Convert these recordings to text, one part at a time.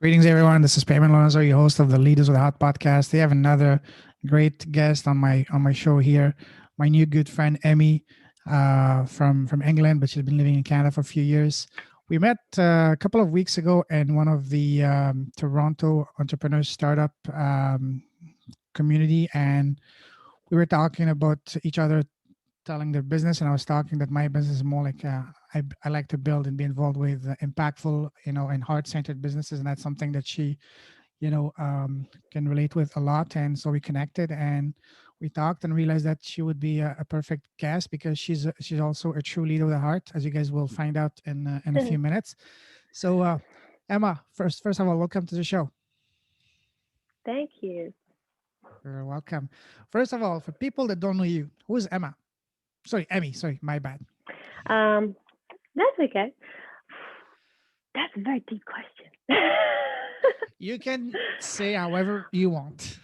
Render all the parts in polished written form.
Greetings, everyone. This is Payman Lorenzo, your host of the Leaders with a Hot podcast. They have another great guest on my show here. My new good friend Emmy from England, but she's been living in Canada for a few years. We met a couple of weeks ago in one of the Toronto entrepreneurs startup community, and we were talking about each other telling their business, and I was talking that my business is more like I like to build and be involved with impactful, and heart-centered businesses, and that's something that she, can relate with a lot. And so we connected and we talked and realized that she would be a perfect guest because she's also a true leader with a heart, as you guys will find out in a few minutes. So, Emma, first of all, welcome to the show. Thank you. You're welcome. First of all, for people that don't know you, who is Emma? Sorry, Emmy. Sorry, my bad. Um, that's okay. That's a very deep question. You can say however you want.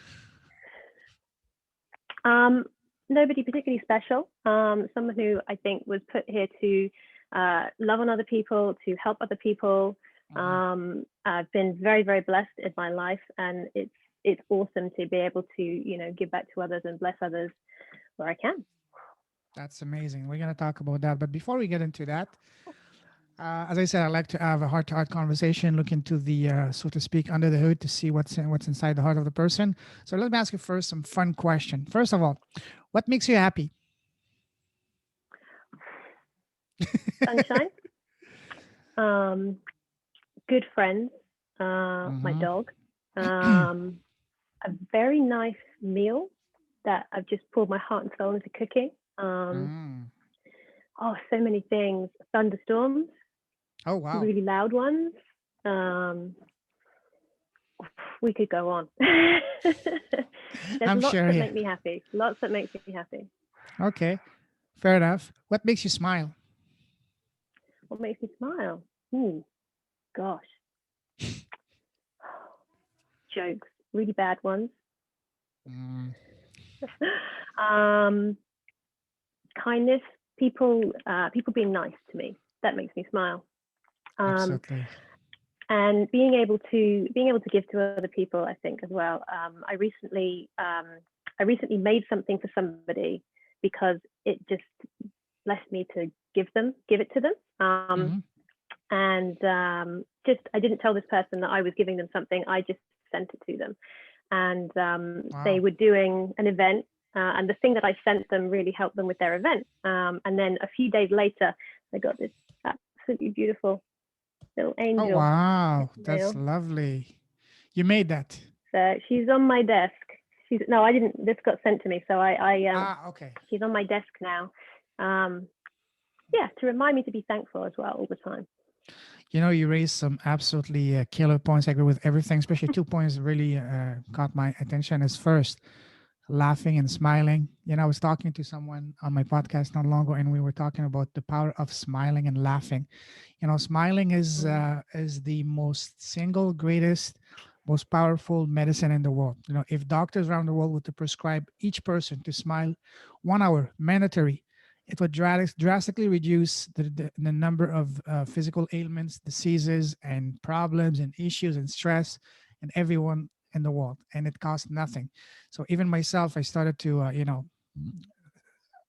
um, Nobody particularly special. Someone who I think was put here to love on other people, to help other people. Mhm. I've been very, very blessed in my life, and it's awesome to be able to give back to others and bless others where I can. That's amazing. We're going to talk about that. But before we get into that, as I said, I like to have a heart-to-heart conversation, look into the, so to speak, under the hood to see what's inside the heart of the person. So let me ask you first some fun question. First of all, what makes you happy? Sunshine, um, good friends, my Mm-hmm. dog, um, a very nice meal that I've just poured my heart and soul into cooking. Um, Mm. oh, so many things. Thunderstorms, Oh wow! really loud ones. Um, we could go on. There's I'm lots sure that here. make me happy. Lots that makes me happy. Okay, fair enough. What makes you smile? What makes me smile? Ooh, gosh, jokes, really bad ones. Mm, um, Kindness, people being nice to me. That makes me smile. Um, absolutely. and being able to give to other people, I think as well. I recently made something for somebody because it just blessed me to give it to them. Mm-hmm. And just I didn't tell this person that I was giving them something. I just sent it to them, and they Wow. were doing an event. And the thing that I sent them really helped them with their event. And then a few days later, I got this absolutely beautiful little Oh angel in wow, the that's mail. lovely. You made that. So she's on my desk. She's no, I didn't. This got sent to me, so Ah, okay. she's on my desk now. Um, yeah, to remind me to be thankful as well all the time. You raised some absolutely killer points. I agree with everything, especially 2 points really caught my attention. Is first, laughing and smiling. I was talking to someone on my podcast not long ago, and we were talking about the power of smiling and laughing. Smiling Mm. is the most single greatest, most powerful medicine in the world. If doctors around the world were to prescribe each person to smile 1 hour mandatory, it would drastically reduce the number of physical ailments, diseases, and problems, and issues, and stress, and everyone in the world, and it costs nothing. So even myself, I started to,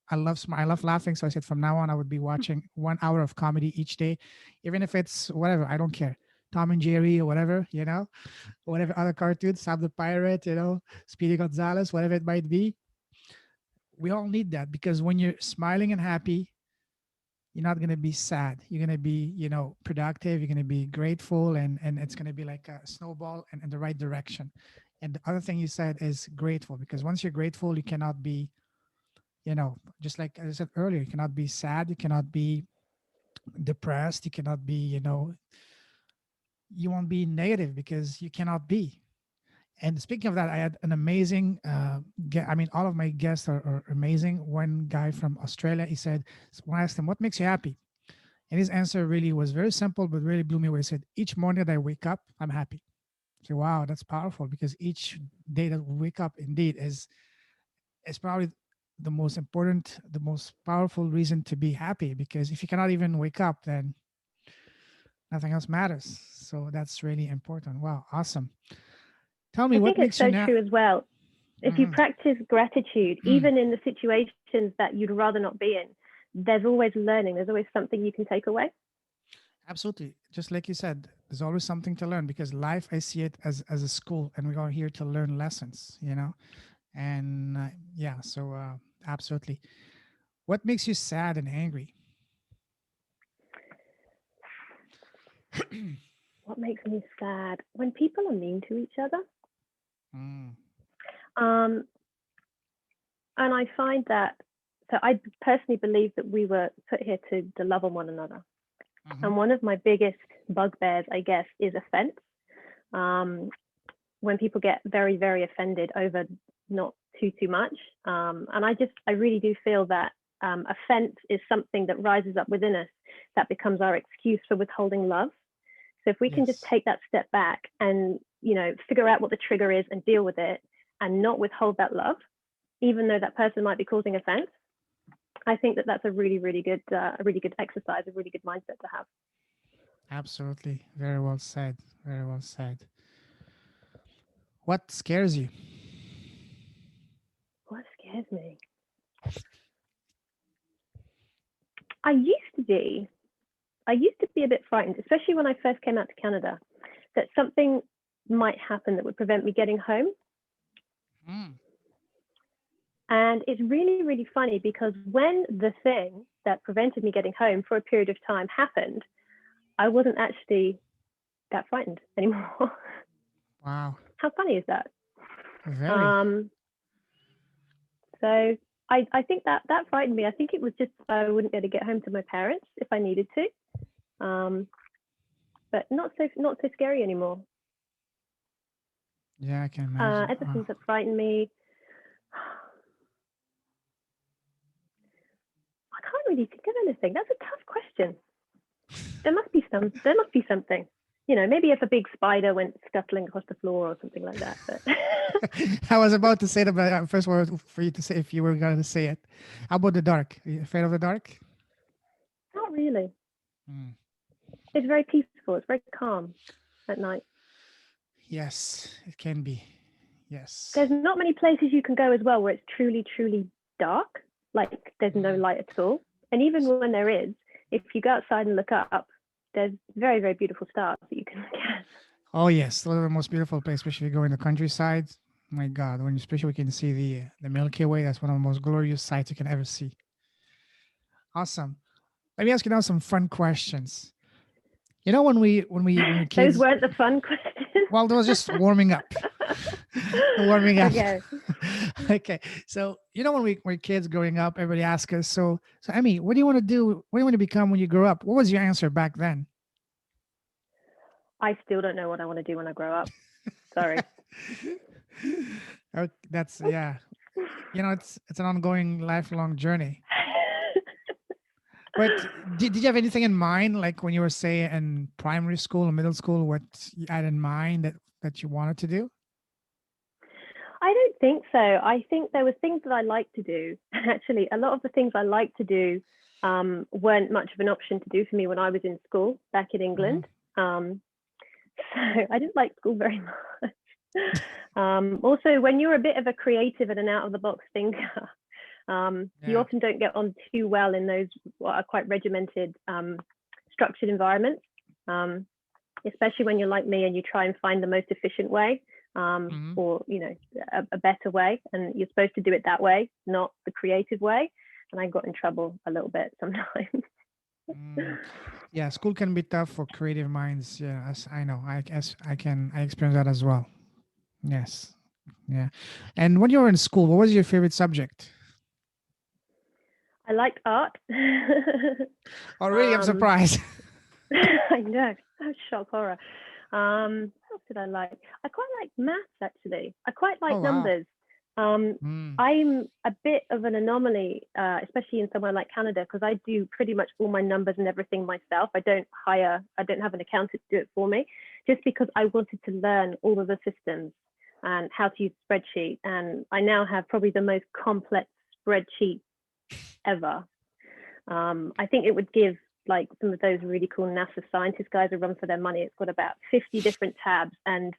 I love laughing. So I said from now on, I would be watching 1 hour of comedy each day, even if it's whatever. I don't care. Tom and Jerry or whatever, whatever other cartoons, Sam the Pirate, Speedy Gonzales, whatever it might be. We all need that because when you're smiling and happy, you're not gonna be sad. You're gonna be, productive. You're gonna be grateful, and it's gonna be like a snowball and in the right direction. And the other thing you said is grateful because once you're grateful, you cannot be, just like I said earlier, you cannot be sad. You cannot be depressed. You cannot be, you won't be negative because you cannot be. And speaking of that, I had an amazing. I mean, all of my guests are amazing. One guy from Australia, he said, when I asked him, "What makes you happy?" And his answer really was very simple, but really blew me away. He said, "Each morning that I wake up, I'm happy." I said, "Wow, that's powerful because each day that we wake up, indeed, is probably the most important, the most powerful reason to be happy. Because if you cannot even wake up, then Nothing else matters. So that's really important. Wow, awesome. Tell me I what think it's makes you so now. true as well. If you Mhm. practice gratitude, Mm, even in the situations that you'd rather not be in, there's always learning. There's always something you can take away. absolutely. Just like you said, there's always something to learn because life, I see it as a school, and we are here to learn lessons. And yeah, so absolutely. What makes you sad and angry? What makes me sad? When people are mean to each other. Mm, Um, and I find that, so I personally believe that we were put here to love on one another. mm-hmm. And one of my biggest bugbears, I guess, is offense. Um, when people get very, very offended over not too much. And I really do feel that offense is something that rises up within us that becomes our excuse for withholding love. So if we can just Yes, take that step back and, figure out what the trigger is and deal with it and not withhold that love, even though that person might be causing offense, I think that that's a really good exercise, a really good mindset to have. absolutely. Very well said. Very well said. What scares you? What scares me? I used to be, I used to be a bit frightened, especially when I first came out to Canada, that something might happen that would prevent me getting home. Mm, And it's really, really funny because when the thing that prevented me getting home for a period of time happened, I wasn't actually that frightened anymore. wow. How funny is that? Very. Um, so I think that frightened me. I think it was just I wouldn't be able to get home to my parents if I needed to, but not so scary anymore. Yeah, I can imagine. Other things that frighten me, I can't really think of anything. That's a tough question. There must be some. There must be something. Maybe if a big spider went scuttling across the floor or something like that. But I was about to say the first word for you to say if you were going to say it. How about the dark? Are you afraid of the dark? not really. Mm. It's very peaceful. It's very calm at night. Yes, it can be. Yes. There's not many places you can go as well where it's truly, truly dark. Like there's no Mm. light at all. And even when there is, if you go outside and look up, there's very, very beautiful stars that you can look at. Oh yes, those are the most beautiful place, especially if you go in the countryside. My God, when especially we can see the Milky Way, that's one of the most glorious sights you can ever see. Awesome. Let me ask you now some fun questions. When we Those kids, weren't the fun questions. well, that was just warming up. Warming up. Okay. Okay. So when we were kids growing up, everybody asked us, so Emmy, what do you want to do? What do you want to become when you grow up? What was your answer back then? I still don't know what I want to do when I grow up. Sorry. That's yeah. It's an ongoing lifelong journey. But did you have anything in mind, like when you were, say, in primary school or middle school, what you had in mind that you wanted to do? I don't think so. I think there were things that I liked to do. Actually, a lot of the things I liked to do weren't much of an option to do for me when I was in school back in Hmm. England. So I didn't like school very much. Also, when you're a bit of a creative and an out of the box thinker, you Yeah. often don't get on too well in those what are quite regimented, structured environments. Um, Especially when you're like me and you try and find the most efficient way, Hmm. or a better way, and you're supposed to do it that way, not the creative way. And I got in trouble a little bit sometimes. Mm. Yeah, school can be tough for creative minds. Yeah, as I know. I experience that as well. Yes. Yeah. And when you were in school, what was your favorite subject? I liked art. Oh, really? I'm um, surprised. I know, shock horror. What else did I like? I quite like maths actually. I quite Oh, like wow. numbers. Um, Mm. I'm a bit of an anomaly, especially in somewhere like Canada, because I do pretty much all my numbers and everything myself. I don't have an accountant to do it for me, just because I wanted to learn all of the systems and how to use spreadsheet. And I now have probably the most complex spreadsheet ever. I think it would give like some of those really cool NASA scientist guys who run for their money. It's got about 50 different tabs and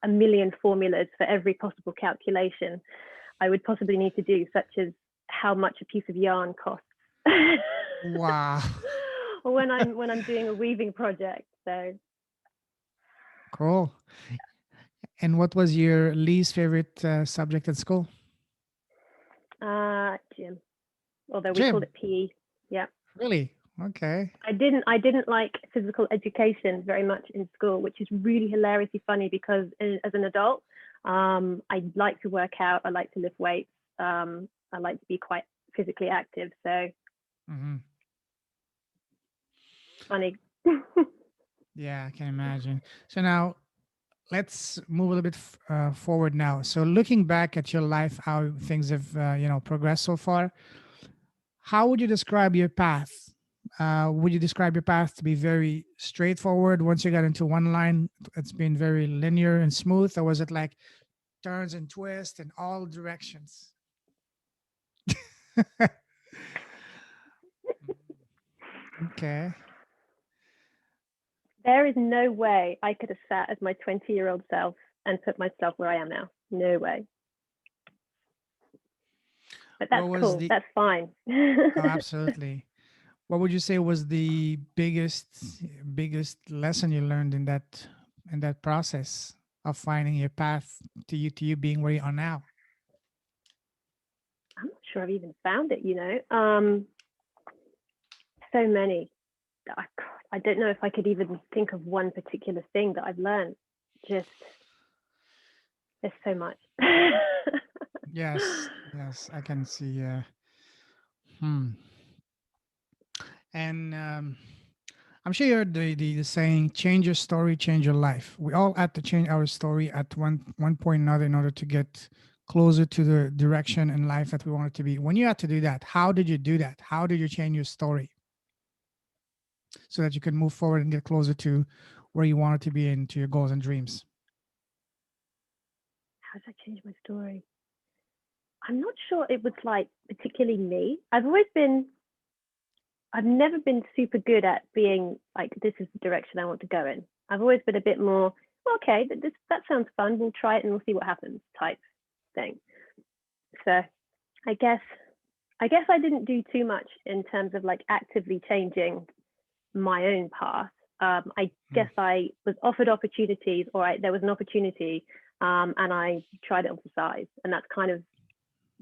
a million formulas for every possible calculation I would possibly need to do, such as how much a piece of yarn costs. Wow. Or when I'm doing a weaving project. So Cool. And what was your least favorite subject at school? gym, although we called Gym. it PE. Yeah. Really? Okay. I didn't like physical education very much in school, which is really hilariously funny because as an adult, I like to work out, I like to lift weights, I like to be quite physically active. So Hmm. funny. Yeah, I can imagine. So now let's move a little bit forward now. So looking back at your life, how things have progressed so far, how would you describe your path? Would you describe your path to be very straightforward? Once you got into one line, it's been very linear and smooth, or was it like turns and twists in all directions? Okay. There is no way I could have sat as my 20-year-old self and put myself where I am now. No way. But that's What was cool. the? That's fine. Oh, absolutely. What would you say was the biggest lesson you learned in that process of finding your path to you being where you are now? I'm not sure I've even found it, so many. I don't know if I could even think of one particular thing that I've learned. Just there's so much. Yes, yes, I can see. Hmm. And I'm sure you heard the saying, "Change your story, change your life." We all had to change our story at one point or another in order to get closer to the direction in life that we wanted to be. When you had to do that, how did you do that? How did you change your story so that you could move forward and get closer to where you wanted to be and to your goals and dreams? How did I change my story? I'm not sure it was like particularly me. I've never been super good at being like, this is the direction I want to go in. I've always been a bit more, well, okay, that sounds fun. We'll try it and we'll see what happens type thing. So I guess I didn't do too much in terms of like actively changing my own path. I Mm. guess I was offered opportunities, or there was an opportunity, and I tried it on for size, and that's kind of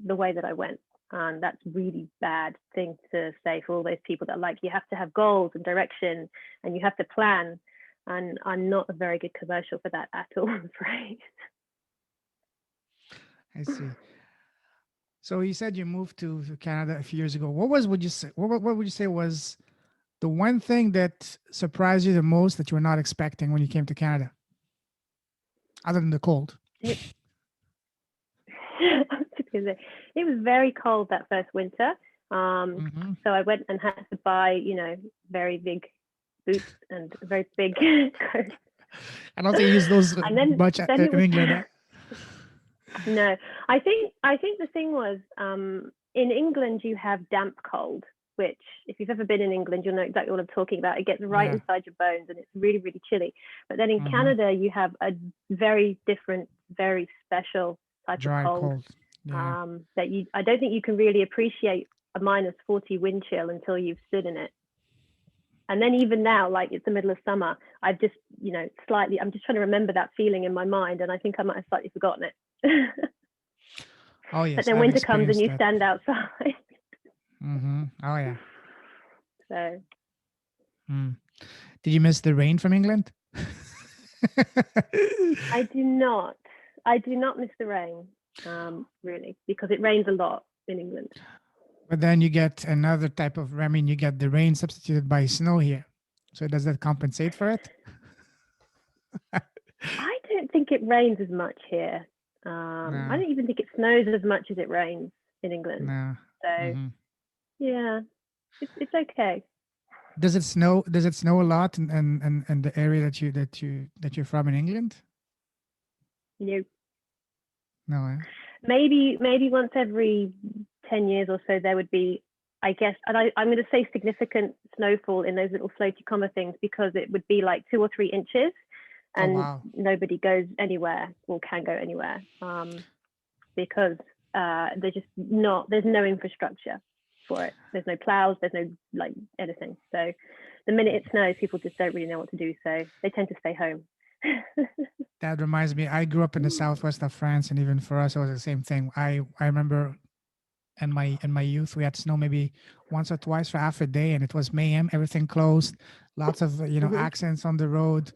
the way that I went. And that's really bad thing to say for all those people that like you have to have goals and direction and you have to plan. And I'm not a very good commercial for that at all, I'm afraid. I see. So you said you moved to Canada a few years ago. Would you say what would you say was the one thing that surprised you the most that you were not expecting when you came to Canada, other than the cold? It, it was very cold that first winter. Hmm. So I went and had to buy, very big boots and a very big coat. I don't think you use those And then much it in was England. no. I think the thing was in England you have damp cold, which if you've ever been in England you'll know exactly what I'm talking about. It gets right Yeah. inside your bones and it's really really chilly. But then in Hmm. Canada you have a very different, very special type of Dry, cold cold. Yeah. that I don't think you can really appreciate a -40 wind chill until you've stood in it. And then even now, like it's the middle of summer, I've just, I'm just trying to remember that feeling in my mind, and I think I might have slightly forgotten it. Oh But yes, then I've winter comes and experienced you that. stand outside. Oh yeah. So Mm. Did you miss the rain from England? I do not, miss the rain, really, because it rains a lot in England. But then you get another type of, I mean, you get the rain substituted by snow here. So does that compensate for it? I don't think it rains as much here. I No, don't even think it snows as much as it rains in England. no. So Hmm. yeah, it's okay. Does it snow? Does it snow a lot in the area that you're from in England? You know, No, eh? maybe once every 10 years or so there would be I guess, and I'm going to say significant snowfall in those little floaty comma things, because it would be like 2 or 3 inches, Oh, and wow. nobody goes anywhere or can go anywhere, because there's no infrastructure for it. There's no plows, there's no like anything. So the minute it snows, people just don't really know what to do. So they tend to stay home. That reminds me, I grew up in the southwest of France, and even for us, it was the same thing. I remember in my youth, we had snow maybe once or twice for half a day, and it was mayhem. Everything closed, lots of Mhm. accidents on the road.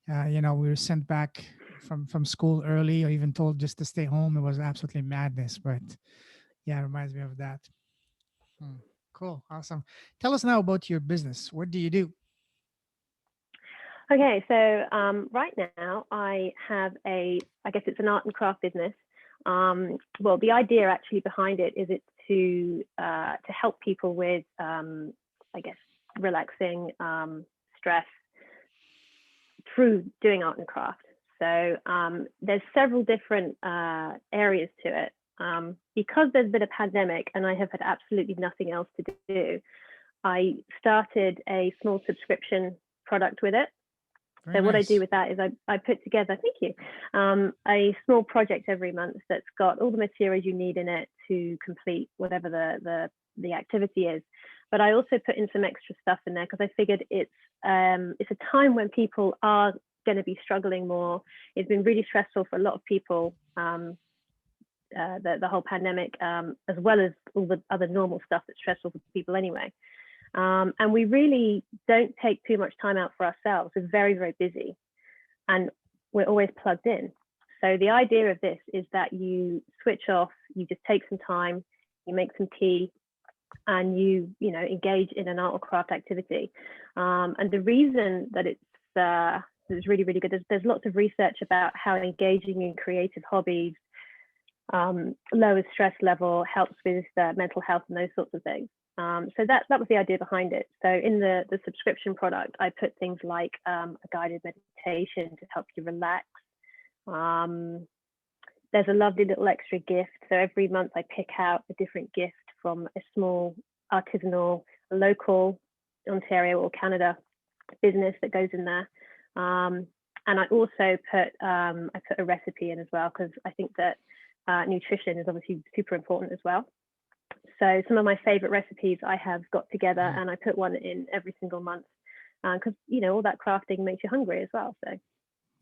We were sent back from school early, or even told just to stay home. It was absolutely madness. But yeah, it reminds me of that. Hmm. Cool, awesome. Tell us now about your business. What do you do? Okay, so right now I have I guess it's an art and craft business. Well, the idea actually behind it is it's to help people with, I guess, relaxing stress through doing art and craft. So there's several different areas to it. Because there's been a pandemic and I have had absolutely nothing else to do, I started a small subscription product with it. Very So what I do nice. with that is I put together, thank you, a small project every month that's got all the materials you need in it to complete whatever the activity is. But I also put in some extra stuff in there because I figured it's a time when people are going to be struggling more. It's been really stressful for a lot of people, the whole pandemic, as well as all the other normal stuff that's stressful for people anyway. And we really don't take too much time out for ourselves. We're very, very busy, and we're always plugged in. So the idea of this is that you switch off, you just take some time, you make some tea, and you engage in an art or craft activity. And the reason that it's really, really good, there's lots of research about how engaging in creative hobbies lowers stress level, helps with mental health and those sorts of things. So that was the idea behind it. So in the subscription product, I put things like a guided meditation to help you relax. There's a lovely little extra gift. So every month I pick out a different gift from a small artisanal, local Ontario or Canada business that goes in there. And I also put a recipe in as well, because I think that nutrition is obviously super important as well. So some of my favorite recipes I have got together, and I put one in every single month, because all that crafting makes you hungry as well. So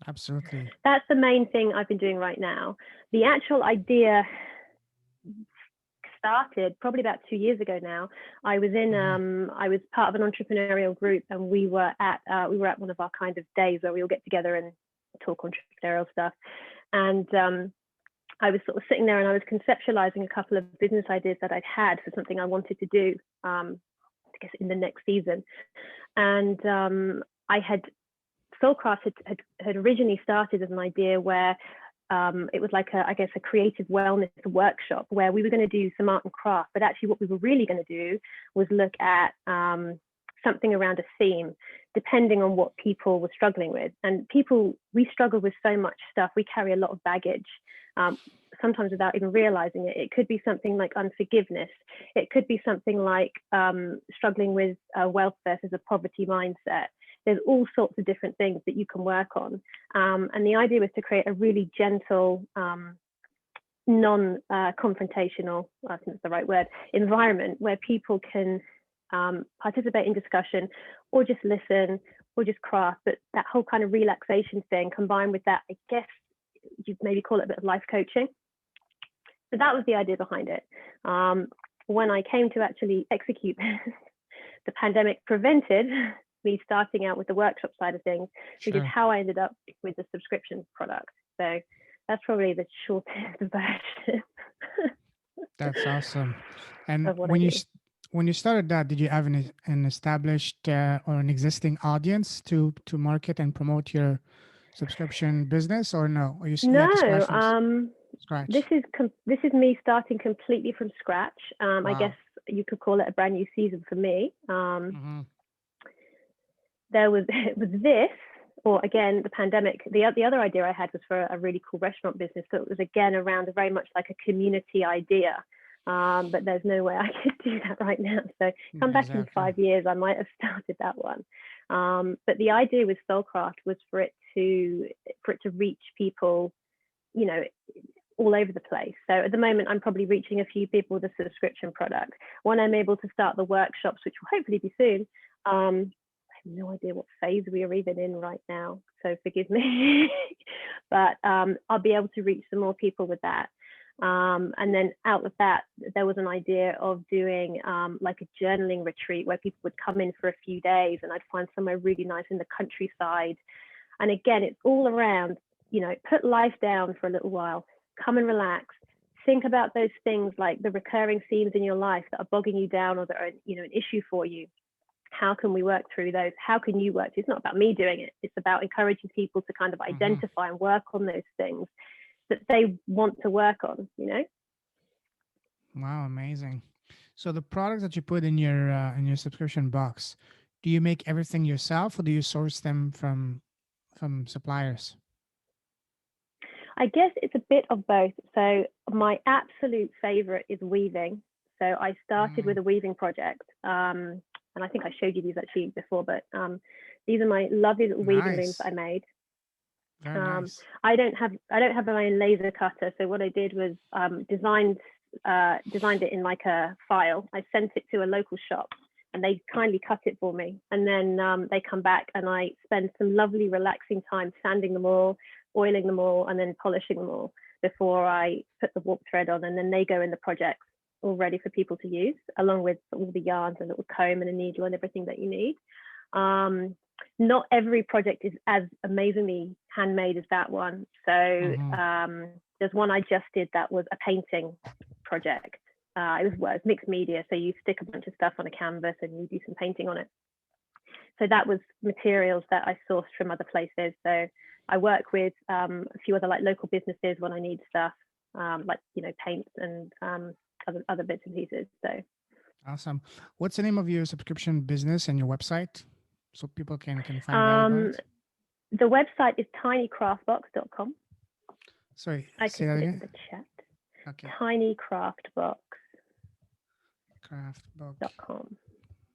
Absolutely. that's the main thing I've been doing right now. The actual idea started probably about 2 years ago now. I was part of an entrepreneurial group, and we were at one of our kind of days where we all get together and talk entrepreneurial stuff. And I was sort of sitting there and I was conceptualizing a couple of business ideas that I'd had for something I wanted to do, I guess, in the next season. And Soulcraft had originally started as an idea where it was like a creative wellness workshop where we were going to do some art and craft, but actually what we were really going to do was look at something around a theme, depending on what people were struggling with. And we struggle with so much stuff. We carry a lot of baggage, sometimes without even realizing it. It could be something like unforgiveness. It could be something like struggling with wealth versus a poverty mindset. There's all sorts of different things that you can work on. And the idea was to create a really gentle, non-confrontational, I think that's the right word, environment where people can participate in discussion or just listen or just craft. But that whole kind of relaxation thing combined with that, I guess you'd maybe call it a bit of life coaching. So that was the idea behind it. When I came to actually execute, the pandemic prevented me starting out with the workshop side of things, which is how I ended up with the subscription product. So that's probably the shortest version. That's awesome. And of what I do. When you started that, did you have an established or an existing audience to market and promote your subscription business, or no? Or you had to start from scratch? This is me starting completely from scratch. Wow. I guess you could call it a brand new season for me. There was this, or again, the pandemic. The other idea I had was for a really cool restaurant business. So it was again around very much like a community idea. but there's no way I could do that right now. So come back in Exactly. 5 years, I might have started that one. But the idea with Soulcraft was for it to reach people, you know, all over the place. So at the moment, I'm probably reaching a few people with a subscription product. When I'm able to start the workshops, which will hopefully be soon, I have no idea what phase we are even in right now, so forgive me. But I'll be able to reach some more people with that. And then out of that, there was an idea of doing like a journaling retreat where people would come in for a few days, and I'd find somewhere really nice in the countryside. And again, it's all around, you know, put life down for a little while, come and relax, think about those things like the recurring themes in your life that are bogging you down or that are, you know, an issue for you. How can we work through those? How can you work? It's not about me doing it. It's about encouraging people to kind of identify and work on those things that they want to work on, you know? Wow, amazing. So the products that you put in your subscription box, do you make everything yourself or do you source them from suppliers? I guess it's a bit of both. So my absolute favorite is weaving. So I started with Mm, a weaving project. And I think I showed you these actually before, but these are my lovely little weaving looms that nice. I made. Very nice. I don't have my own laser cutter, so what I did was designed it in like a file. I sent it to a local shop, and they kindly cut it for me. And then they come back, and I spend some lovely, relaxing time sanding them all, oiling them all, and then polishing them all before I put the warp thread on. And then they go in the projects all ready for people to use, along with all the yarns, a little comb and a needle and everything that you need. Not every project is as amazingly handmade as that one. So Mm-hmm. there's one I just did that was a painting project. It was mixed media, so you stick a bunch of stuff on a canvas and you do some painting on it. So that was materials that I sourced from other places. So I work with a few other like local businesses when I need stuff, like, you know, paints and other bits and pieces. So Awesome. What's the name of your subscription business and your website so people can find out about um, it? the website is tinycraftbox.com. Sorry, I can say that put it again. in the chat. Okay. Tinycraftbox.com. Craft book.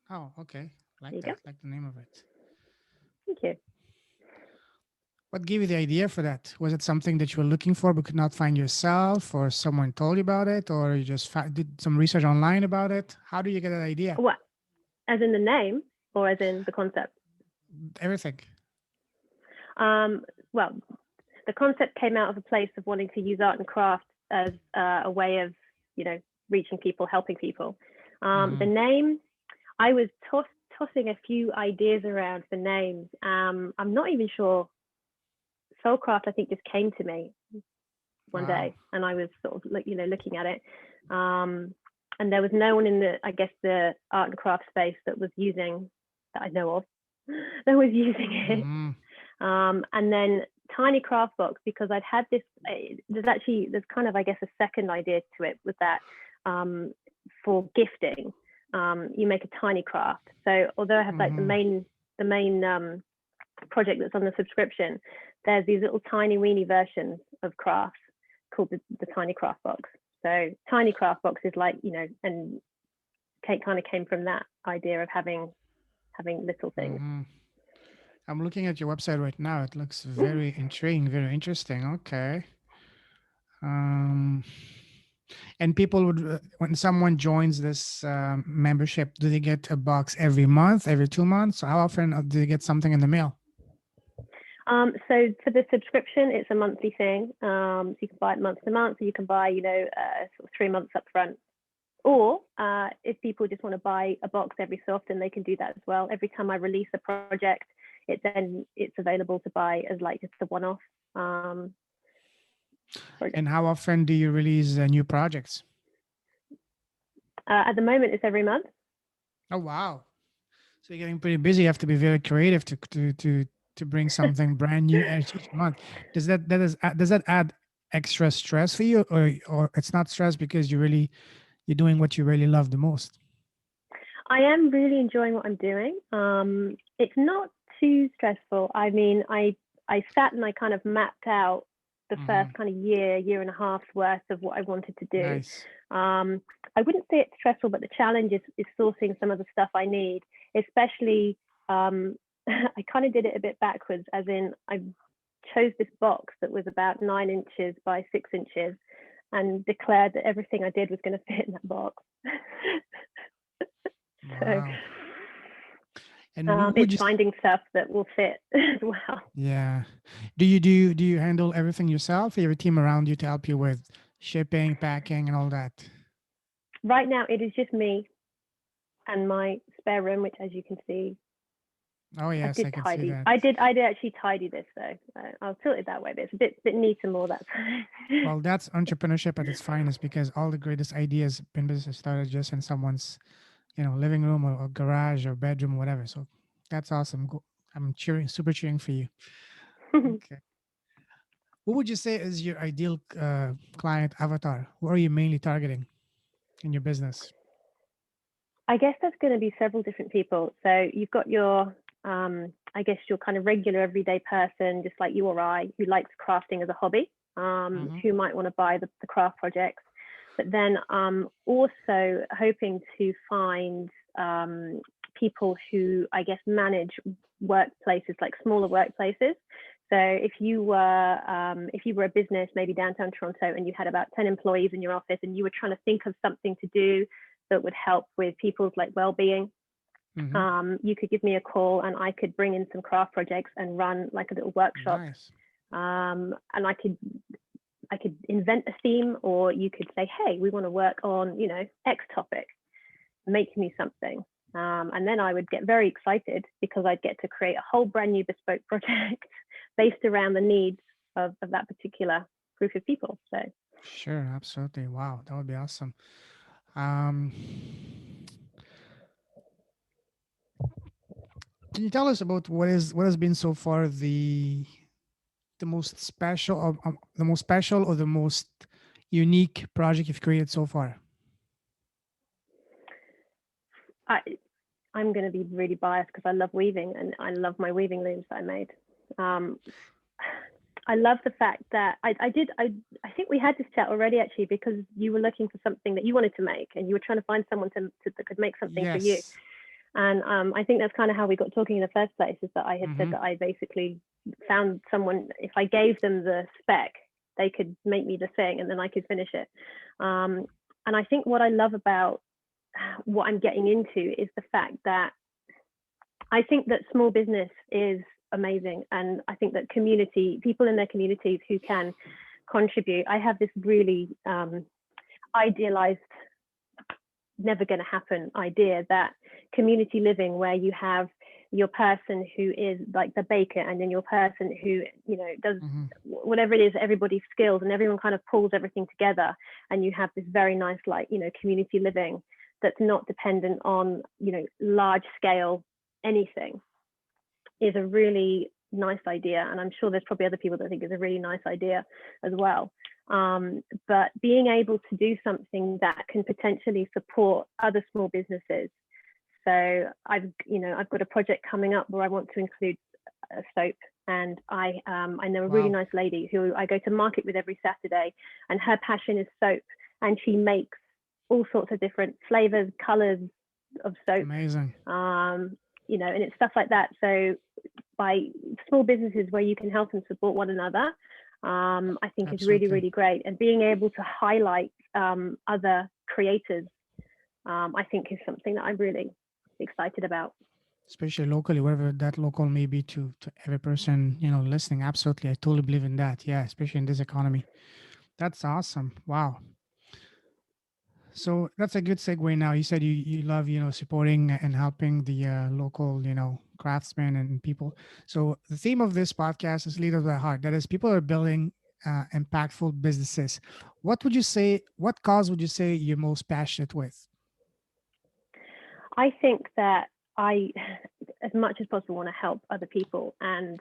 Oh, okay. There Like you go. that. Like the name of it. Thank you. What gave you the idea for that? Was it something that you were looking for but could not find yourself, or someone told you about it, or you just did some research online about it? How do you get that idea? What, as in the name or as in the concept? Everything. Um, well, the concept came out of a place of wanting to use art and craft as a way of, you know, reaching people, helping people. The Mm-hmm. name, I was tossing a few ideas around for names. I'm not even sure. Soulcraft, I think, just came to me one Wow. day, and I was sort of, you know, looking at it. And there was no one in the art and craft space that was using, that I know of, that was using it. Mm-hmm. And then Tiny Craft Box, because I'd had this, there's kind of, I guess, a second idea to it with that, for gifting, you make a tiny craft. So although I have like the Mm-hmm. main project that's on the subscription, there's these little tiny weeny versions of crafts called the Tiny Craft Box. So Tiny Craft Box is like, you know, and Kate kind of came from that idea of having little things. Mm-hmm. I'm looking at your website right now. It looks very intriguing, very interesting. Okay. Um, and people would, when someone joins this membership, do they get a box every month, every 2 months? How often do they get something in the mail? So for the subscription, it's a monthly thing. So you can buy it month to month, or you can buy, you know, sort of 3 months up front. Or if people just want to buy a box every so often, they can do that as well. Every time I release a project, it's available to buy as like just a one-off project. And how often do you release new projects? At the moment, it's every month. Oh wow! So you're getting pretty busy. You have to be very creative to bring something brand new each month. Does that add extra stress for you, or it's not stress because you're doing what you really love the most? I am really enjoying what I'm doing. It's not too stressful. I mean, I sat and I kind of mapped out the Mm-hmm. first kind of year and a half's worth of what I wanted to do. Nice. I wouldn't say it's stressful, but the challenge is sourcing some of the stuff I need, especially I kind of did it a bit backwards, as in I chose this box that was about 9 inches by 6 inches and declared that everything I did was going to fit in that box. So Wow. And would it's you? finding stuff that will fit as well. Yeah. Do you handle everything yourself? Or you have a team around you to help you with shipping, packing, and all that? Right now, it is just me and my spare room, which, as you can see, Oh I yes, did I can see tidy. that. I did actually tidy this though. I'll tilt it that way, but it's a bit neater more that time. Well, that's entrepreneurship at its finest because all the greatest ideas in business started just in someone's, living room or garage or bedroom or whatever. So that's awesome. I'm cheering, super cheering for you. Okay. What would you say is your ideal client avatar? Who are you mainly targeting in your business? I guess there's going to be several different people. So you've got your, I guess your kind of regular everyday person, just like you or I, who likes crafting as a hobby, Mm-hmm. who might want to buy the craft projects. But then also hoping to find people who, I guess, manage workplaces, like smaller workplaces. So if you were a business, maybe downtown Toronto, and you had about 10 employees in your office, and you were trying to think of something to do that would help with people's like well-being, Mm-hmm. you could give me a call, and I could bring in some craft projects and run like a little workshop. Nice. And I could invent a theme, or you could say, hey, we want to work on, X topic, make me something. And then I would get very excited because I'd get to create a whole brand new bespoke project based around the needs of that particular group of people. So Sure, absolutely. Wow, that would be awesome. Um, can you tell us about what has been so far the most special or the most unique project you've created so far? I, I'm going to be really biased because I love weaving and I love my weaving looms that I made. Um, I love the fact that I think we had this chat already actually, because you were looking for something that you wanted to make and you were trying to find someone that could make something for you. Yes. And I think that's kind of how we got talking in the first place, is that I had Mm-hmm. said that I basically found someone, if I gave them the spec, they could make me the thing and then I could finish it. And I think what I love about what I'm getting into is the fact that I think that small business is amazing. And I think that people in their communities who can contribute, I have this really idealized, never going to happen idea that community living, where you have your person who is like the baker, and then your person who does Mm-hmm. whatever it is, everybody's skills, and everyone kind of pulls everything together, and you have this very nice community living that's not dependent on large scale anything, is a really nice idea. And I'm sure there's probably other people that think it's a really nice idea as well. But being able to do something that can potentially support other small businesses. So I've got a project coming up where I want to include a soap, and I know a really Wow. nice lady who I go to market with every Saturday, and her passion is soap, and she makes all sorts of different flavors, colors of soap, Amazing. and it's stuff like that. So by small businesses where you can help and support one another, I think is really, Absolutely. really great. And being able to highlight other creators, I think is something that I'm really excited about. Especially locally, wherever that local may be to every person, listening. Absolutely. I totally believe in that. Yeah, especially in this economy. That's awesome. Wow. So that's a good segue now. You said you love, supporting and helping the local, craftsmen and people. So the theme of this podcast is Lead of the Heart. That is, people are building impactful businesses. What cause would you say you're most passionate with? I think that I, as much as possible, want to help other people. And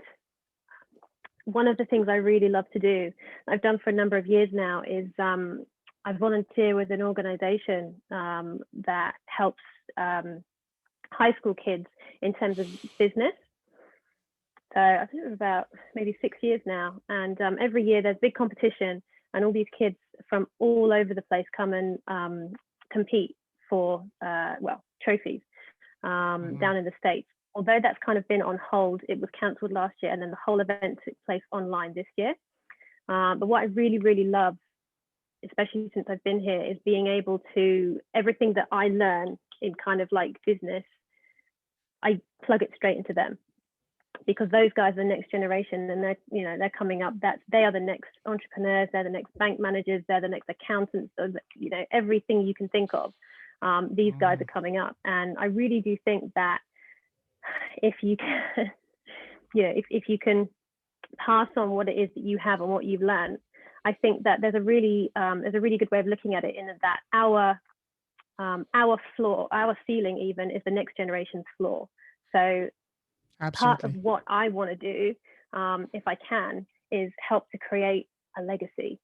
one of the things I really love to do, I've done for a number of years now, is I volunteer with an organization that helps high school kids in terms of business. I think it was about maybe 6 years now. And every year there's big competition, and all these kids from all over the place come and compete for trophies Mhm. down in the States. Although that's kind of been on hold, it was cancelled last year, and then the whole event took place online this year. But what I really, really love, especially since I've been here, is being able to, everything that I learn in kind of like business, I plug it straight into them, because those guys are the next generation, and they're coming up. They are the next entrepreneurs, they're the next bank managers, they're the next accountants, everything you can think of. These guys are Mhm. coming up, and I really do think that if you can, if you can pass on what it is that you have and what you've learned, I think that there's a really good way of looking at it, in that our floor, our ceiling even, is the next generation's floor. So part of Absolutely. what I want to do, if I can, is help to create a legacy.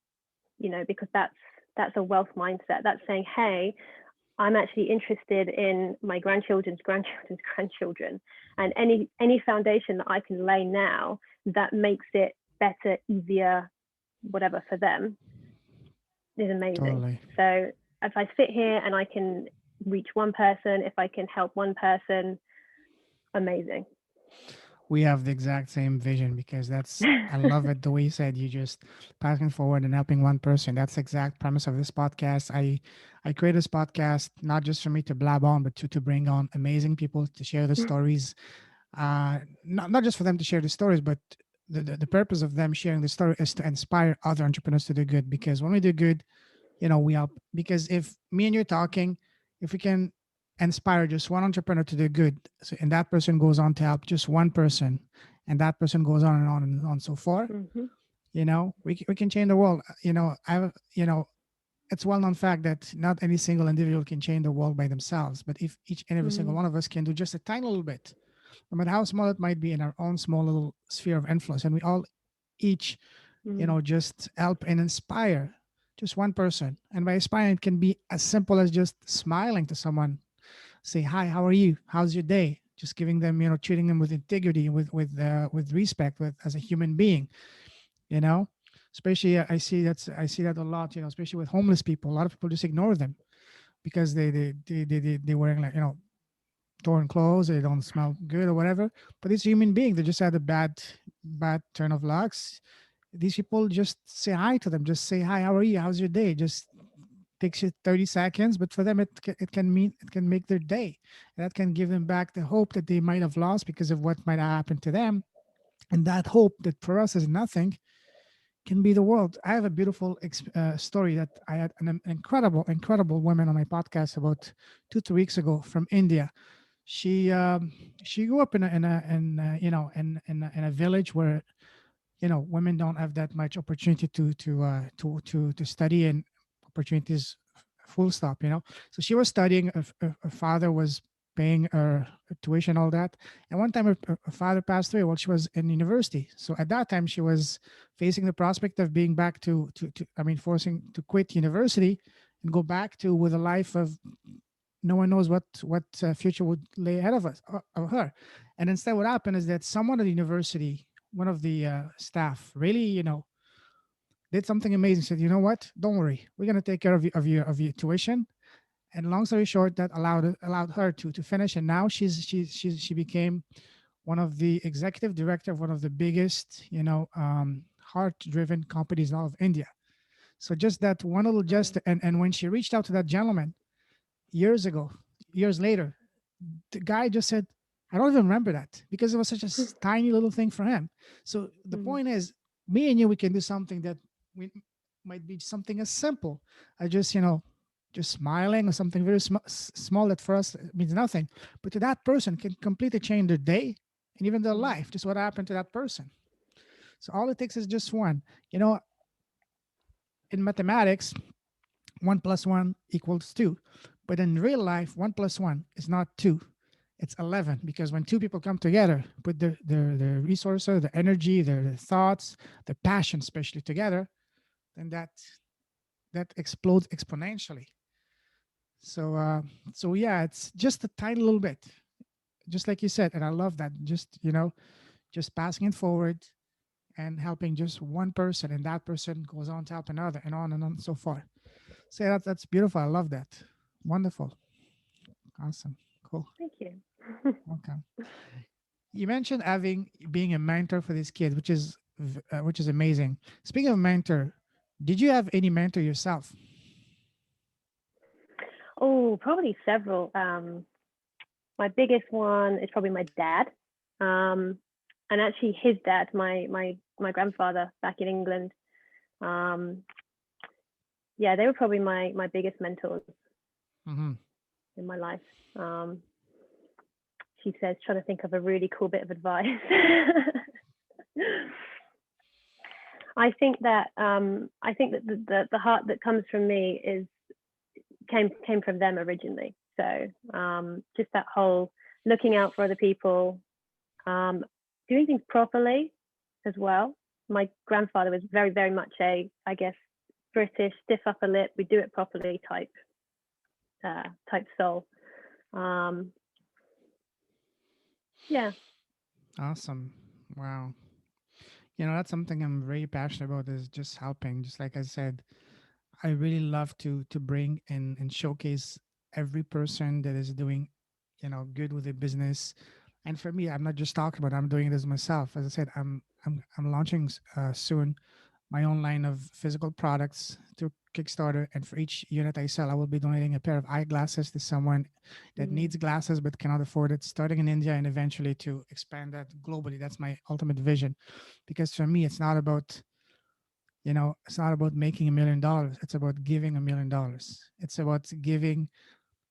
Because that's a wealth mindset. That's saying, hey, I'm actually interested in my grandchildren's grandchildren's grandchildren, and any foundation that I can lay now that makes it better, easier, whatever for them, is amazing. Totally. So if I sit here and I can reach one person, if I can help one person, amazing. We have the exact same vision because I love it the way you said you just passing forward and helping one person. That's the exact premise of this podcast. I create this podcast not just for me to blab on, but to bring on amazing people to share the stories. Not just for them to share the stories, but the purpose of them sharing the story is to inspire other entrepreneurs to do good. Because when we do good, we help. Because if me and you're talking, if we can inspire just one entrepreneur to do good, so, and that person goes on to help just one person, and that person goes on and on and on so far, Mm-hmm. we can change the world. It's well known fact that not any single individual can change the world by themselves, but if each and every single Mm-hmm. one of us can do just a tiny little bit, no matter how small it might be, in our own small little sphere of influence, and we all each just help and inspire just one person. And by inspiring, it can be as simple as just smiling to someone, say, hi, how are you? How's your day? Just giving them, treating them with integrity, with respect, with as a human being, you know. Especially, I see that a lot, especially with homeless people. A lot of people just ignore them because they wearing like torn clothes, they don't smell good or whatever. But it's a human being. They just had a bad turn of lucks. These people, just say hi to them. Just say hi. How are you? How's your day? Just takes you 30 seconds, but for them, it can make their day. And that can give them back the hope that they might have lost because of what might have happened to them. And that hope that for us is nothing can be the world. I have a beautiful story that I had an incredible woman on my podcast about 2 3 weeks ago from India. She grew up in a village where women don't have that much opportunity to study, and opportunities, full stop. So she was studying. Her father was paying her tuition, all that. And one time her father passed away while she was in university. So at that time she was facing the prospect of being back to I mean, forcing to quit university and go back to with a life of no one knows what future would lay ahead of us, of her. And instead, what happened is that someone at the university, one of the staff, really, did something amazing. Said, you know what? Don't worry, we're gonna take care of your tuition. And long story short, that allowed her to finish. And now she became one of the executive director of one of the biggest, heart driven companies out of India. So just that one little Wow. gesture, and when she reached out to that gentleman years ago, years later, the guy just said, I don't even remember that because it was such a tiny little thing for him. So the Mm. point is, me and you, we can do something that we might be something as simple as just smiling, or something very small that for us means nothing. But to that person can completely change their day and even their Mm. life, just what happened to that person. So all it takes is just one. You know, in mathematics, 1 plus 1 equals 2. But in real life, 1 plus 1 is not 2. It's 11, because when two people come together, put their resources, their energy, their thoughts, their passion, especially together, then that explodes exponentially. So, yeah, it's just a tiny little bit, just like you said, and I love that. Just just passing it forward and helping just one person, and that person goes on to help another, and on and so forth. So that's beautiful. I love that. Wonderful. Awesome. Cool. Thank you. Okay. You mentioned having being a mentor for these kids, which is amazing. Speaking of mentor, did you have any mentor yourself? Oh, probably several. My biggest one is probably my dad, um, and actually his dad, my grandfather back in England. Um, yeah, they were probably my biggest mentors Hmm. in my life. Um, she says, trying to think of a really cool bit of advice. I think that the heart that comes from me is came from them originally. So just that whole looking out for other people, um, doing things properly as well. My grandfather was very, very much I guess, British, stiff upper lip, we do it properly type soul. Um, yeah. Awesome. Wow. That's something I'm very passionate about is just helping. Just like I said, I really love to bring in and showcase every person that is doing, good with their business. And for me, I'm not just talking about it, I'm doing this myself. As I said, I'm launching soon my own line of physical products to Kickstarter. And for each unit I sell, I will be donating a pair of eyeglasses to someone that Mm-hmm. needs glasses but cannot afford it, starting in India and eventually to expand that globally. That's my ultimate vision. Because for me, it's not about making $1 million. It's about giving $1 million. It's about giving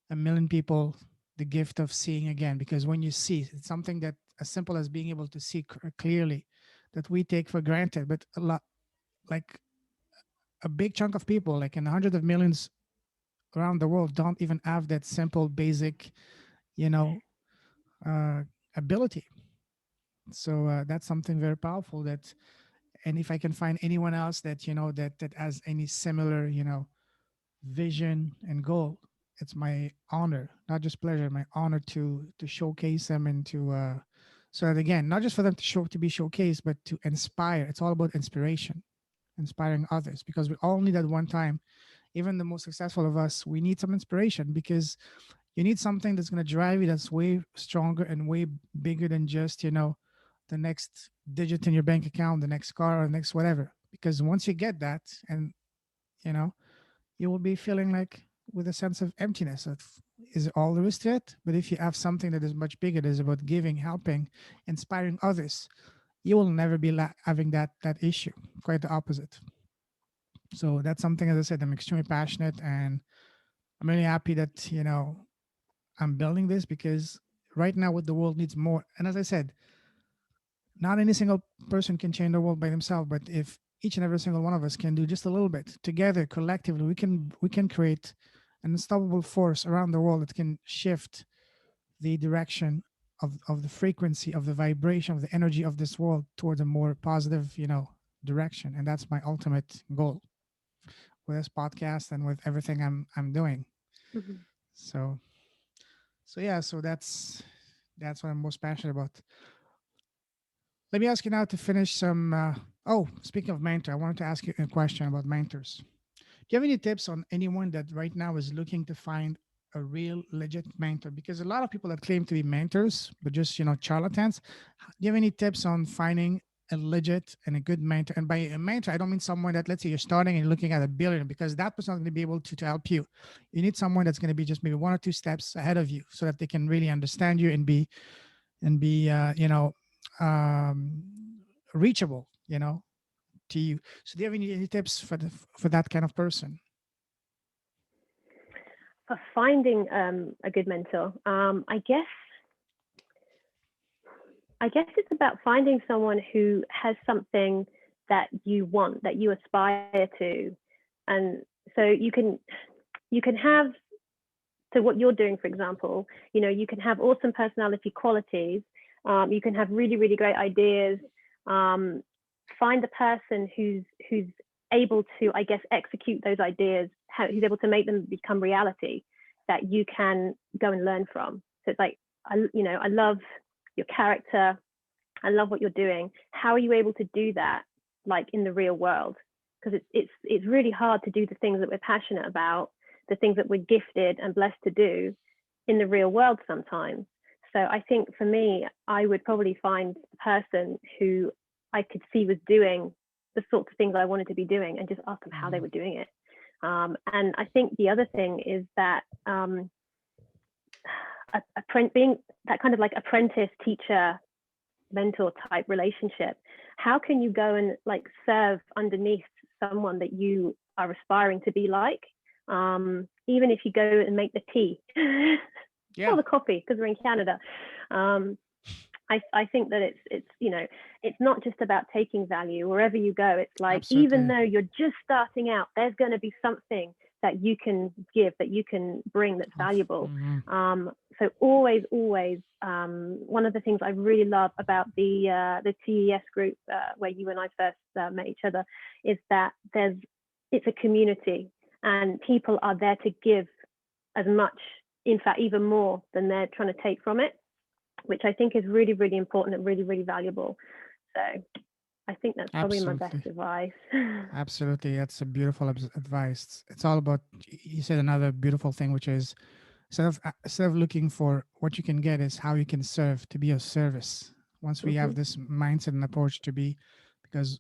1 million people the gift of seeing again. Because when you see, it's something that as simple as being able to see clearly that we take for granted, but a lot, like a big chunk of people, like in hundreds of millions around the world, don't even have that simple, basic, you know, uh, ability. So that's something very powerful. And if I can find anyone else that that has any similar, vision and goal, it's my honor, not just pleasure, my honor to showcase them and to so that again, not just for them to be showcased, but to inspire. It's all about inspiration, inspiring others, because we all need at one time. Even the most successful of us, we need some inspiration, because you need something that's going to drive you, that's way stronger and way bigger than just the next digit in your bank account, the next car, or the next whatever. Because once you get that, and you know you will be feeling like with a sense of emptiness of, is all there is to it. But if you have something that is much bigger, that is about giving, helping, inspiring others, you will never be having that issue. Quite the opposite. So that's something, as I said, I'm extremely passionate, and I'm really happy that I'm building this, because right now what the world needs more, and as I said, not any single person can change the world by themselves, but if each and every single one of us can do just a little bit together, collectively, we can create an unstoppable force around the world that can shift the direction of the frequency, of the vibration, of the energy of this world towards a more positive direction. And that's my ultimate goal with this podcast and with everything I'm doing. Mm-hmm. So so yeah, so that's what I'm most passionate about. Let me ask you now to finish some. Oh, speaking of mentor, I wanted to ask you a question about mentors. Do you have any tips on anyone that right now is looking to find a real legit mentor? Because a lot of people that claim to be mentors, but just charlatans. Do you have any tips on finding a legit and a good mentor? And by a mentor, I don't mean someone that, let's say, you're starting and you're looking at a billion, because that person's not going to be able to help you. You need someone that's going to be just maybe one or two steps ahead of you, so that they can really understand you and be um, reachable to you. So do you have any tips for that kind of person? For finding a good mentor, I guess it's about finding someone who has something that you want, that you aspire to, and so you can have, so what you're doing, for example, you can have awesome personality qualities, you can have really, really great ideas. Um, find the person who's able to, I guess, execute those ideas, who's able to make them become reality, that you can go and learn from. So it's like, I love your character, I love what you're doing. How are you able to do that, like in the real world? Because it's really hard to do the things that we're passionate about, the things that we're gifted and blessed to do in the real world sometimes. So I think for me, I would probably find a person who I could see was doing the sorts of things I wanted to be doing and just ask them how they Mhm. were doing it. And I think the other thing is that being that kind of like apprentice teacher mentor type relationship, how can you go and like serve underneath someone that you are aspiring to be like, even if you go and make the tea or Yeah, the coffee because we're in Canada. um, I think that it's it's not just about taking value wherever you go. It's like even absolutely. though you're just starting out, there's going to be something that you can give, that you can bring that's valuable. Mhm. So always, one of the things I really love about the TES group where you and I first met each other is that it's a community and people are there to give as much, in fact, even more than they're trying to take from it, which I think is really, really important and really, really valuable. So I think that's probably my best Absolutely. advice. Absolutely. That's a beautiful advice. It's all about, you said another beautiful thing, which is instead of looking for what you can get, is how you can serve, to be of service. Once we have Mm-hmm. this mindset and approach to be, because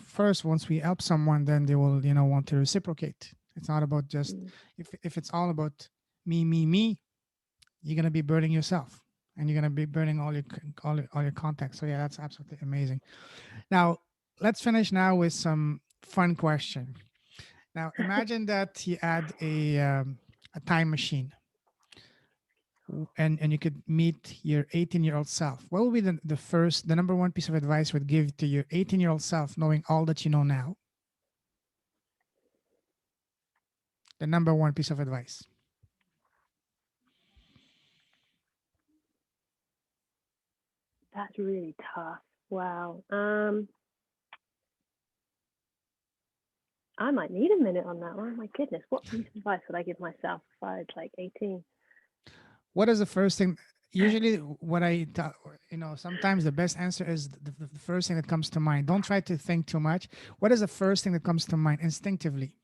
first, once we help someone, then they will, want to reciprocate. It's not about just, if it's all about me, you're going to be burning yourself, and you're going to be burning all your contacts. So yeah, that's absolutely amazing. Now, let's finish now with some fun question. Now, imagine that you add a time machine, and you could meet your 18-year-old self. What would be the number one piece of advice you would give to your 18-year-old self, knowing all that you know now? The number one piece of advice. That's really tough. Wow. I might need a minute on that one. Oh my goodness, what piece of advice would I give myself if I was like 18? What is the first thing? Usually, sometimes the best answer is the first thing that comes to mind. Don't try to think too much. What is the first thing that comes to mind instinctively?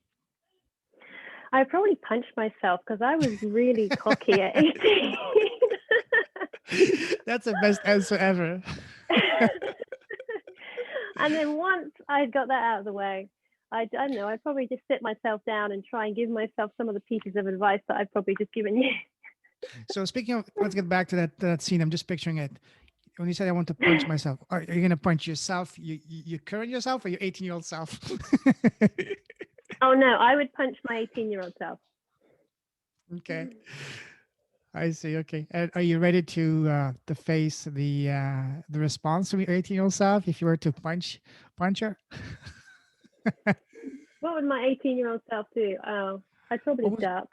I probably punched myself because I was really cocky at 18. That's the best answer ever. And then once I got that out of the way, I don't know, I'd probably just sit myself down and try and give myself some of the pieces of advice that I've probably just given you. So speaking of, let's get back to that scene. I'm just picturing it. When you said I want to punch myself, are you gonna punch yourself? You current yourself, or your 18-year-old self? Oh no, I would punch my 18-year-old self. Okay, I see. Okay, and are you ready to face the response from your 18-year-old self if you were to punch her? What would my 18-year-old self do? Oh, I'd What probably was? duck.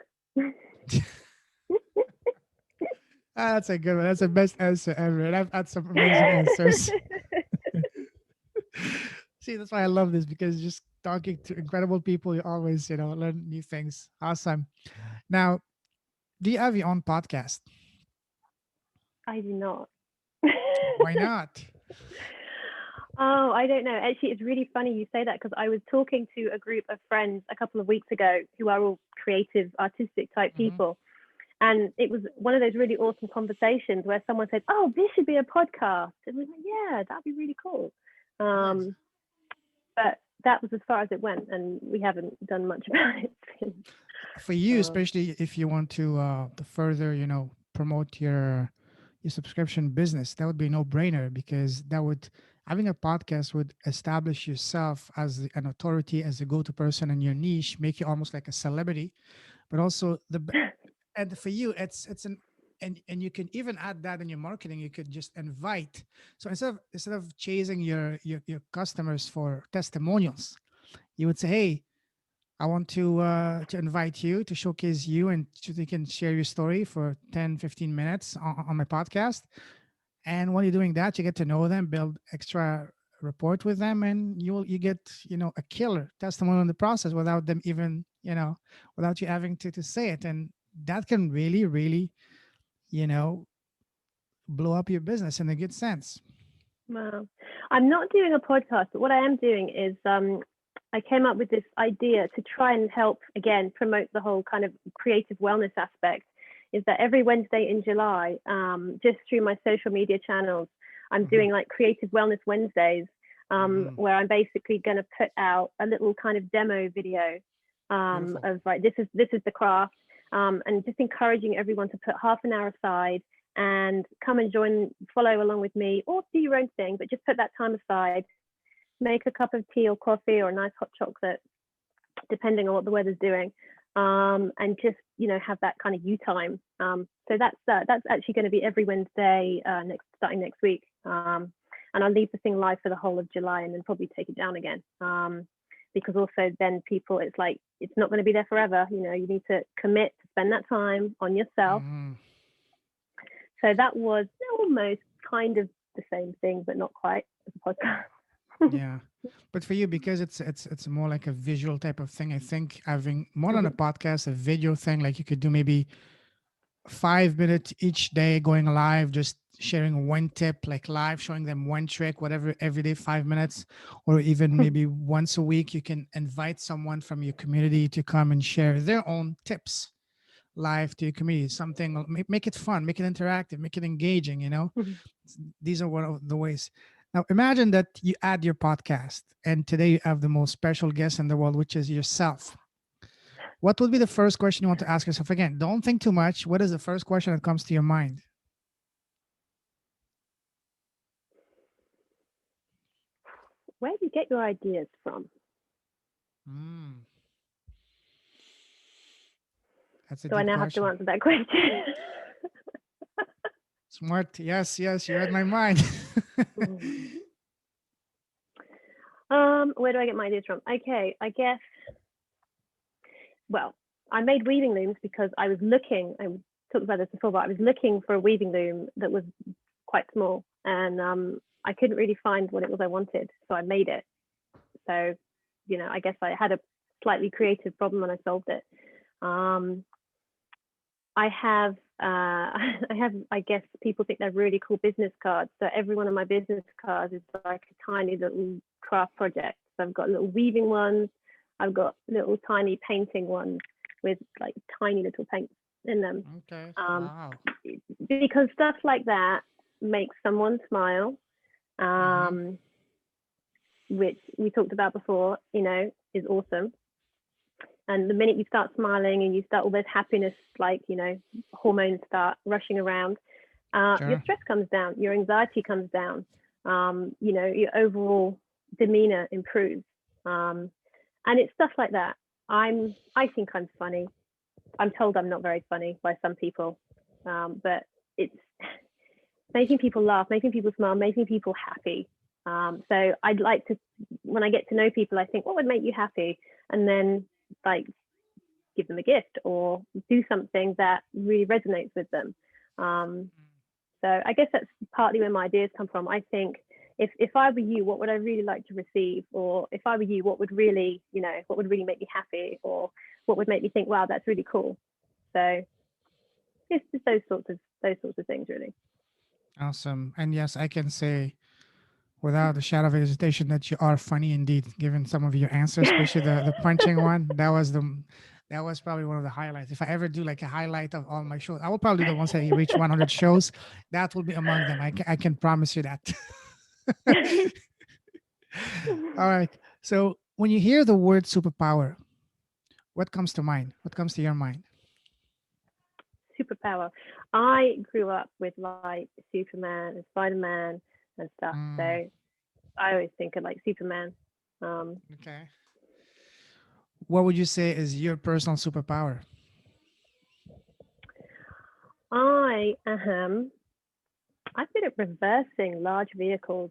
That's a good one. That's the best answer ever. And I've had some amazing answers. See, that's why I love this, because just talking to incredible people, you always, learn new things. Awesome. Now, do you have your own podcast? I do not. Why not? Oh, I don't know. Actually, it's really funny you say that because I was talking to a group of friends a couple of weeks ago who are all creative, artistic type Hmm. people. And it was one of those really awesome conversations where someone said, "Oh, this should be a podcast." And we were like, "Yeah, that'd be really cool." Nice. Um, but that was as far as it went, and we haven't done much about it since. For you, Um, especially if you want to further, promote your subscription business, that would be a no-brainer, because that would having a podcast would establish yourself as an authority, as a go-to person in your niche, make you almost like a celebrity. But also and for you, it's an and you can even add that in your marketing. You could just invite. So instead of chasing your customers for testimonials, you would say, hey, I want to invite you to showcase you, and so you can share your story for 10-15 minutes on my podcast. And when you're doing that, you get to know them, build extra rapport with them, and you get a killer testimony in the process without them even without you having to say it. And that can really, really you know blow up your business in a good sense. Wow. I'm not doing a podcast, but what I am doing is I came up with this idea to try and help, again, promote the whole kind of creative wellness aspect. Is that every Wednesday in July, just through my social media channels, I'm Hmm. doing like Creative Wellness Wednesdays, Hmm. where I'm basically going to put out a little kind of demo video Beautiful. of like this is the craft, and just encouraging everyone to put half an hour aside and come and join, follow along with me, or do your own thing, but just put that time aside, make a cup of tea or coffee or a nice hot chocolate, depending on what the weather's doing, and just have that kind of you time. So that's actually going to be every Wednesday starting next week, and I'll leave the thing live for the whole of July and then probably take it down again. Because also then people, it's like it's not going to be there forever. You need to commit to spend that time on yourself. Hmm. So that was almost kind of the same thing, but not quite as a podcast. Yeah. But for you, because it's more like a visual type of thing, I think having more than a Mhm. podcast, a video thing, like you could do maybe 5 minutes each day going live, just sharing one tip, like live, showing them one trick, whatever, every day, 5 minutes, or even maybe once a week, you can invite someone from your community to come and share their own tips live to your community. Something, make it fun, make it interactive, make it engaging, These are one of the ways. Now, imagine that you add your podcast, and today you have the most special guest in the world, which is yourself. What would be the first question you want to ask yourself? Again, don't think too much. What is the first question that comes to your mind? Where do you get your ideas from? Mm, that's a So I deep now have to question. answer that question. Smart. Yes, yes, you read my mind. Where do I get my ideas from? Okay, I guess. Well, I made weaving looms because I was looking. I talked about this before, but I was looking for a weaving loom that was quite small, and I couldn't really find what it was I wanted, so I made it. So, I guess I had a slightly creative problem and I solved it. Um, I have, I guess people think they're really cool business cards. So every one of my business cards is like a tiny little craft project. So I've got little weaving ones. I've got little tiny painting ones with like tiny little paints in them. Okay. Um, Wow. because stuff like that makes someone smile, Mm-hmm. um, which we talked about before, is awesome. And the minute you start smiling and you start all this happiness, like, hormones start rushing around, your Sure. stress comes down, your anxiety comes down, your overall demeanor improves. Um, and it's stuff like that. I think I'm funny. I'm told I'm not very funny by some people, but it's making people laugh, making people smile, making people happy. So I'd like to, when I get to know people, I think, what would make you happy? And then, like, give them a gift or do something that really resonates with them. Um, so I guess that's partly where my ideas come from. I think if I were you, what would I really like to receive? Or if I were you, what would really, what would really make me happy? Or what would make me think, wow, that's really cool. So it's just those sorts of things, really. Awesome. And yes, I can say without a shadow of hesitation that you are funny indeed, given some of your answers, especially the punching one. That was probably one of the highlights. If I ever do like a highlight of all my shows, I will probably do the ones that you reach 100 shows. That will be among them. I can promise you that. All right. So when you hear the word superpower, what comes to mind? What comes to your mind? Superpower. I grew up with like Superman and Spider-Man and stuff. So Mm, I always think of like Superman. Um, okay. What would you say is your personal superpower? I am. I've been at reversing large vehicles.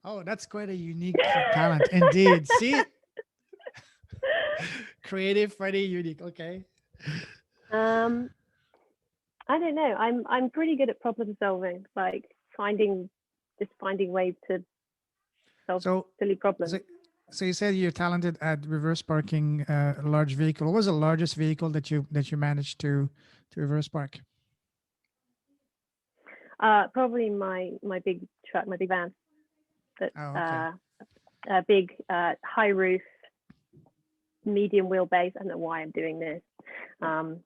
Oh, that's quite a unique talent indeed. See, creative, funny, unique. Okay. um, I don't know. I'm pretty good at problem solving, like finding ways to solve So, silly so, problems. so you said you're talented at reverse parking a large vehicle. What was the largest vehicle that you managed to reverse park? Probably my big truck, my big van. That's Oh, okay. a big high roof, medium wheelbase. I don't know why I'm doing this. Um,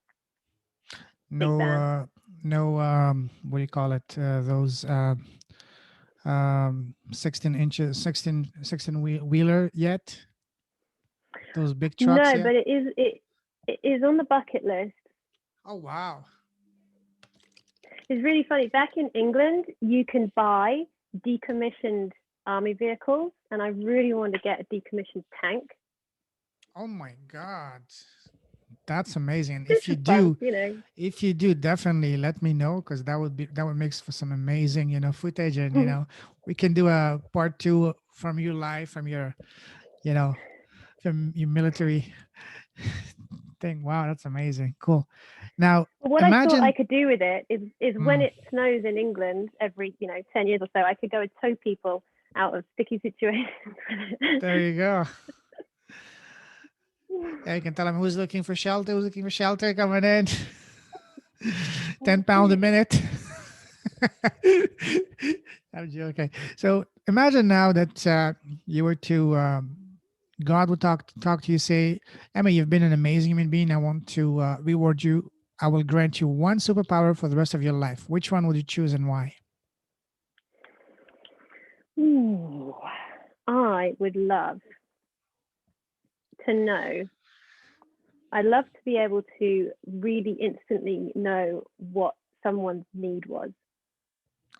Big No, van. no. What do you call it? Those 16 inches, 16 wheeler yet? Those big trucks No, yet? but it is on the bucket list. Oh wow. It's really funny. Back in England, you can buy decommissioned army vehicles, and I really want to get a decommissioned tank. Oh my God. That's amazing. This is fun, you know. If you do, definitely let me know, because that would make for some amazing, footage, and we can do a part two from your life, from your, you know, from your military thing. Wow, that's amazing. Cool. Now But what I thought I imagine. could do with it is when Mm, it snows in England every 10 years or so, I could go and tow people out of sticky situations. there you go. Yeah, you can tell them who's looking for shelter, coming in. 10 pounds a minute. I'm joking. So imagine now that you were to God would talk to you, say, Emma, you've been an amazing human being. I want to reward you. I will grant you one superpower for the rest of your life. Which one would you choose and why? Ooh, I would love to know. I'd love to be able to really instantly know what someone's need was.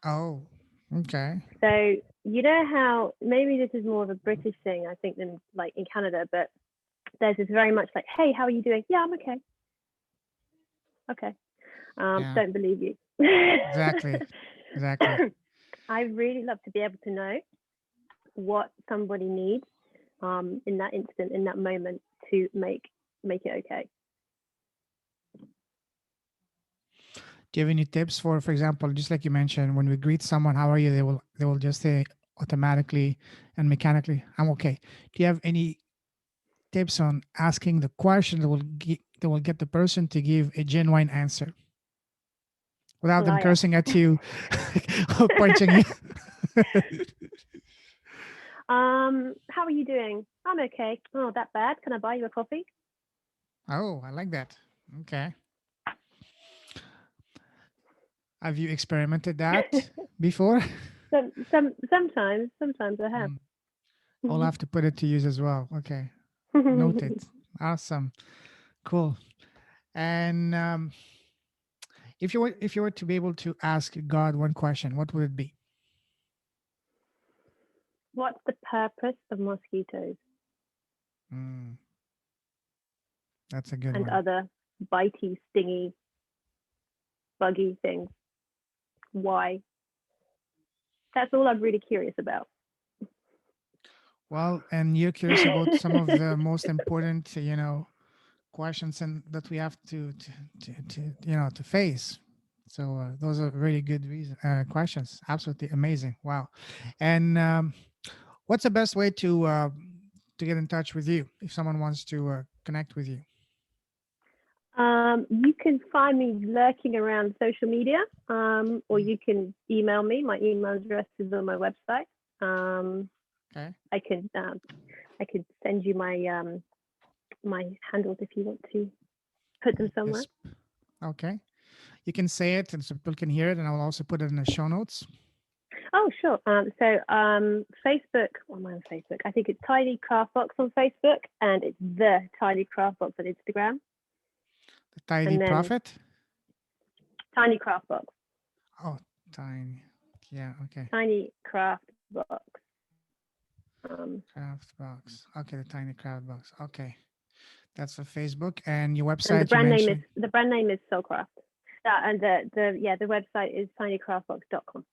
Oh, okay. So you know how maybe this is more of a British thing, I think, than like in Canada, but there's this very much like, hey, how are you doing? Yeah, I'm okay. Okay. Yeah, Don't believe you. exactly. Exactly. I really love to be able to know what somebody needs in that instant, in that moment, to make it okay. Do you have any tips for example, just like you mentioned, when we greet someone, how are you? They will just say automatically and mechanically, I'm okay. Do you have any tips on asking the question that will get the person to give a genuine answer without them Liar. cursing at you or punching you? How are you doing? I'm okay. Oh, that bad? Can I buy you a coffee? Oh, I like that. Okay. Have you experimented that before? Sometimes I have. Mm, I'll have to put it to use as well. Okay. Noted. Awesome. Cool. And if you were to be able to ask God one question, what would it be? What's the purpose of mosquitoes Mm, that's a good and one. other bitey, stingy, buggy things? Why? That's all I'm really curious about. Well, and you're curious about some of the most important, questions and that we have to face. So those are really good questions. Absolutely amazing. Wow. And what's the best way to get in touch with you if someone wants to connect with you? You can find me lurking around social media, or Mm, you can email me. My email address is on my website. Um, okay. I could send you my handles if you want to put them somewhere. Yes. Okay. You can say it and so people can hear it, and I'll also put it in the show notes. Oh, sure. Facebook. Well, I'm on Facebook. I think it's Tiny Craft Box on Facebook, and it's the Tiny Craft Box on Instagram, The Tidy and then Profit. Tiny Craft Box. Oh, tiny. Yeah. Okay. Tiny Craft Box. Craft box. Okay, the tiny craft box. Okay, that's for Facebook and your And website. You mentioned. the brand name is Soulcraft. And the website is tinycraftbox.com.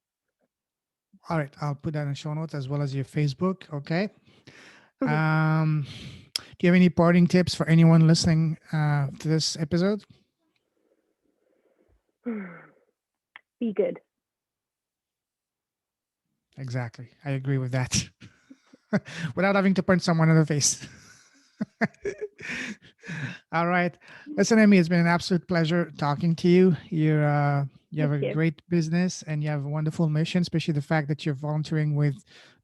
All right, I'll put that in the show notes as well as your Facebook. Okay. Um, do you have any parting tips for anyone listening to this episode? Be good. Exactly, I agree with that. Without having to punch someone in the face. All right. Listen, Amy, it's been an absolute pleasure talking to you. You have Thank a you. great business and you have a wonderful mission, especially the fact that you're volunteering with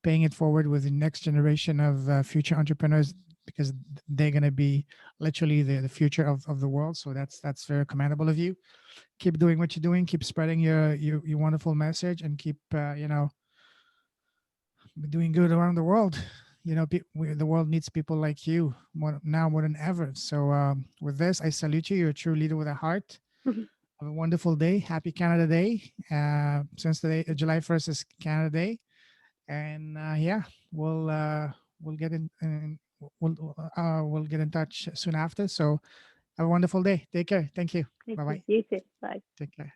paying it forward with the next generation of future entrepreneurs because they're going to be literally the future of the world. So that's very commendable of you. Keep doing what you're doing. Keep spreading your wonderful message and keep, doing good around the world. The world needs people like you more than ever. So with this, I salute you. You're a true leader with a heart. Have a wonderful day. Happy Canada Day. Since today, July 1st is Canada Day, and yeah, we'll get we'll get in touch soon after. So have a wonderful day. Take care. Thank you. Thank Bye you. bye. You too. Bye. Take care.